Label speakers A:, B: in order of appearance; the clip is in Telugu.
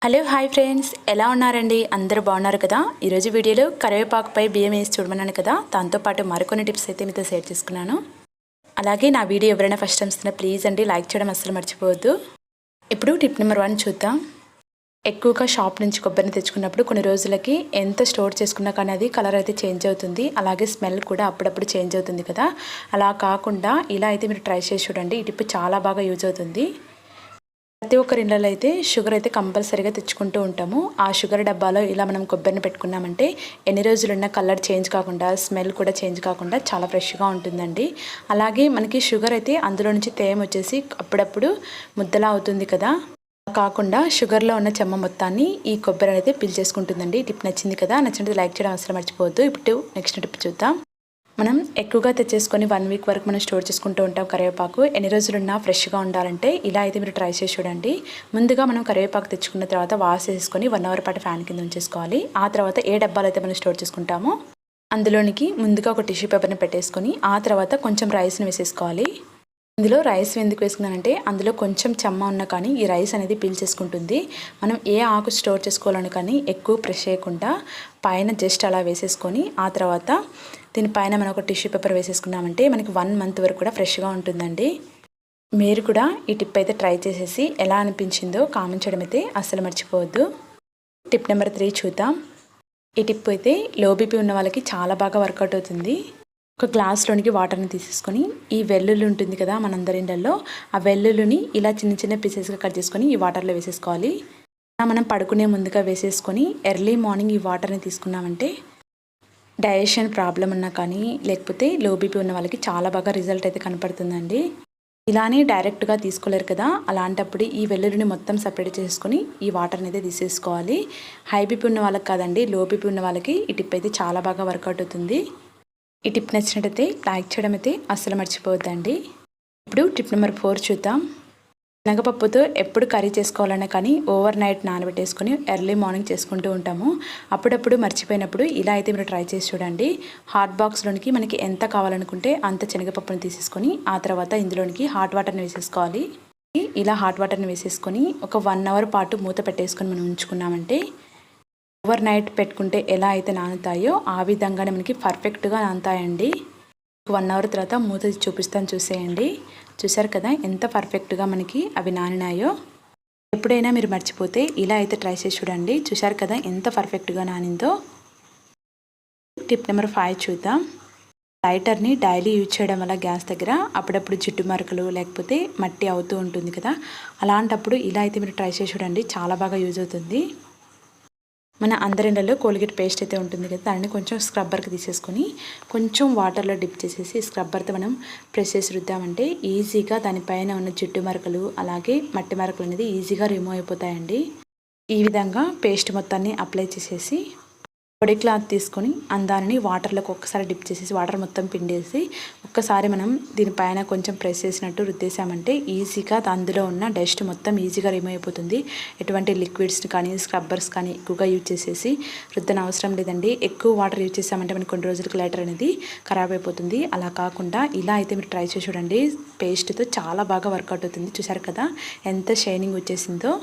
A: హలో హాయ్ ఫ్రెండ్స్, ఎలా ఉన్నారండి? అందరూ బాగున్నారు కదా? ఈరోజు వీడియోలో కరివేపాకుపై బియ్యం వేసి చూడమన్నాను కదా, దాంతోపాటు మరికొన్ని టిప్స్ అయితే మీతో షేర్ చేసుకున్నాను. అలాగే నా వీడియో ఎవరైనా ఫస్ట్ టైం చూస్తున్నా ప్లీజ్ అండి లైక్ చేయడం అస్సలు మర్చిపోవద్దు. ఇప్పుడు టిప్ నెంబర్ 1 చూద్దాం. ఎక్కువగా షాప్ నుంచి కొబ్బరిని తెచ్చుకున్నప్పుడు కొన్ని రోజులకి ఎంత స్టోర్ చేసుకున్నా కానీ అది కలర్ అయితే చేంజ్ అవుతుంది, అలాగే స్మెల్ కూడా అప్పుడప్పుడు చేంజ్ అవుతుంది కదా. అలా కాకుండా ఇలా అయితే మీరు ట్రై చేసి చూడండి. ఈ టిప్ చాలా బాగా యూజ్ అవుతుంది. ప్రతి ఒక్కరి ఇళ్ళలో అయితే షుగర్ అయితే కంపల్సరీగా తెచ్చుకుంటూ ఉంటాము. ఆ షుగర్ డబ్బాలో ఇలా మనం కొబ్బరిని పెట్టుకున్నామంటే ఎన్ని రోజులున్న కలర్ చేంజ్ కాకుండా, స్మెల్ కూడా చేంజ్ కాకుండా చాలా ఫ్రెష్గా ఉంటుందండి. అలాగే మనకి షుగర్ అయితే అందులో నుంచి తేమ వచ్చేసి అప్పుడప్పుడు ముద్దలా అవుతుంది కదా, కాకుండా షుగర్లో ఉన్న చెమ్మ మొత్తాన్ని ఈ కొబ్బరి అయితే పీల్చేసుకుంటుందండి. టిప్ నచ్చింది కదా? నచ్చినట్టు లైక్ చేయడం అసలు మర్చిపోవద్దు. ఇప్పుడు నెక్స్ట్ టిప్ చూద్దాం. మనం ఎక్కువగా తెచ్చేసుకొని 1 వీక్ వరకు మనం స్టోర్ చేసుకుంటూ ఉంటాం కరివేపాకు. ఎన్ని రోజులున్నా ఫ్రెష్గా ఉండాలంటే ఇలా అయితే మీరు ట్రై చేసి చూడండి. ముందుగా మనం కరివేపాకు తెచ్చుకున్న తర్వాత వాష్ చేసుకొని 1 అవర్ పాటు ఫ్యాన్ కింద ఉంచేసుకోవాలి. ఆ తర్వాత ఏ డబ్బాలు అయితే మనం స్టోర్ చేసుకుంటామో అందులోనికి ముందుగా ఒక టిష్యూ పేపర్ని పెట్టేసుకొని ఆ తర్వాత కొంచెం రైస్ని వేసేసుకోవాలి. ఇందులో రైస్ ఎందుకు వేసుకున్నానంటే అందులో కొంచెం చెమ్మ ఉన్నా కానీ ఈ రైస్ అనేది పీల్చేసుకుంటుంది. మనం ఏ ఆకు స్టోర్ చేసుకోవాలని కానీ ఎక్కువ ప్రెస్ చేయకుండా పైన జస్ట్ అలా వేసేసుకొని ఆ తర్వాత దీనిపైన మనం ఒక టిష్యూ పేపర్ వేసేసుకున్నామంటే మనకి 1 మంత్ వరకు కూడా ఫ్రెష్గా ఉంటుందండి. మీరు కూడా ఈ టిప్ అయితే ట్రై చేసేసి ఎలా అనిపించిందో కామెంట్ చేయడం అయితే అస్సలు మర్చిపోవద్దు. టిప్ నెంబర్ 3 చూద్దాం. ఈ టిప్ అయితే లో బీపీ ఉన్న వాళ్ళకి చాలా బాగా వర్కౌట్ అవుతుంది. ఒక గ్లాస్లోనికి వాటర్ని తీసేసుకొని ఈ వెల్లుల్లి ఉంటుంది కదా మనందరి ఇళ్ళల్లో, ఆ వెల్లుల్లిని ఇలా చిన్న చిన్న పీసెస్గా కట్ చేసుకొని ఈ వాటర్లో వేసేసుకోవాలి. మనం పడుకునే ముందుగా వేసేసుకొని ఎర్లీ మార్నింగ్ ఈ వాటర్ని తీసుకున్నామంటే డైజెషన్ ప్రాబ్లం ఉన్నా కానీ లేకపోతే లో బీపీ ఉన్న వాళ్ళకి చాలా బాగా రిజల్ట్ అయితే కనపడుతుందండి. ఇలానే డైరెక్ట్గా తీసుకోలేరు కదా, అలాంటప్పుడు ఈ వెల్లుల్లిని మొత్తం సపరేట్ చేసుకొని ఈ వాటర్ని అయితే తీసేసుకోవాలి. హై బీపీ ఉన్న వాళ్ళకి కాదండి, లో బీపీ ఉన్న వాళ్ళకి ఈ టిప్ అయితే చాలా బాగా వర్కౌట్ అవుతుంది. ఈ టిప్ నచ్చినట్టయితే లైక్ చేయడం అయితే అస్సలు మర్చిపోవద్దండి. ఇప్పుడు టిప్ నెంబర్ 4 చూద్దాం. శనగపప్పుతో ఎప్పుడు కర్రీ చేసుకోవాలన్నా కానీ ఓవర్ నైట్ నానబెట్టేసుకొని ఎర్లీ మార్నింగ్ చేసుకుంటూ ఉంటాము. అప్పుడప్పుడు మర్చిపోయినప్పుడు ఇలా అయితే మీరు ట్రై చేసి చూడండి. హాట్ బాక్స్లోనికి మనకి ఎంత కావాలనుకుంటే అంత శనగపప్పుని తీసేసుకొని ఆ తర్వాత ఇందులోనికి హాట్ వాటర్ని వేసేసుకోవాలి. ఇలా హాట్ వాటర్ని వేసేసుకొని ఒక 1 అవర్ పాటు మూత పెట్టేసుకొని మనం ఉంచుకున్నామంటే ఓవర్ నైట్ పెట్టుకుంటే ఎలా అయితే నానుతాయో ఆ విధంగానే మనకి పర్ఫెక్ట్గా నానుతాయండి. 1 అవర్ తర్వాత మూత చూపిస్తాను, చూసేయండి. చూసారు కదా ఎంత పర్ఫెక్ట్గా మనకి అవి నానినాయో. ఎప్పుడైనా మీరు మర్చిపోతే ఇలా అయితే ట్రై చేసి చూడండి. చూసారు కదా ఎంత పర్ఫెక్ట్గా నానిందో. టిప్ నెంబర్ 5 చూద్దాం. లైటర్ని డైలీ యూజ్ చేయడం వల్ల గ్యాస్ దగ్గర అప్పుడప్పుడు జిడ్డు మరకలు లేకపోతే మట్టి అవుతూ ఉంటుంది కదా, అలాంటప్పుడు ఇలా అయితే మీరు ట్రై చేసి చూడండి. చాలా బాగా యూజ్ అవుతుంది. మన అందరిలో కోల్గేట్ పేస్ట్ అయితే ఉంటుంది కదా, దాన్ని కొంచెం స్క్రబ్బర్కి తీసేసుకొని కొంచెం వాటర్లో డిప్ చేసేసి స్క్రబ్బర్తో మనం ప్రెస్ చేసి రుద్దామంటే ఈజీగా దానిపైన ఉన్న జిడ్డు మరకలు అలాగే మట్టి మరకలు అనేది ఈజీగా రిమూవ్ అయిపోతాయండి. ఈ విధంగా పేస్ట్ మొత్తాన్ని అప్లై చేసేసి పొడి క్లాత్ తీసుకొని దానిని వాటర్లోకి ఒక్కసారి డిప్ చేసేసి వాటర్ మొత్తం పిండేసి ఒక్కసారి మనం దీనిపైన కొంచెం ప్రెస్ చేసినట్టు రుద్దేశామంటే ఈజీగా అందులో ఉన్న డస్ట్ మొత్తం ఈజీగా రిమూవ్ అయిపోతుంది. ఎటువంటి లిక్విడ్స్ కానీ స్క్రబ్బర్స్ కానీ ఎక్కువగా యూజ్ చేసేసి రుద్దన అవసరం లేదండి. ఎక్కువ వాటర్ యూజ్ చేసామంటే మనకి కొన్ని రోజులకు లైటర్ అనేది ఖరాబ్ అయిపోతుంది. అలా కాకుండా ఇలా అయితే మీరు ట్రై చేసి చూడండి. పేస్ట్తో చాలా బాగా వర్కౌట్ అవుతుంది. చూసారు కదా ఎంత షైనింగ్ వచ్చేసిందో.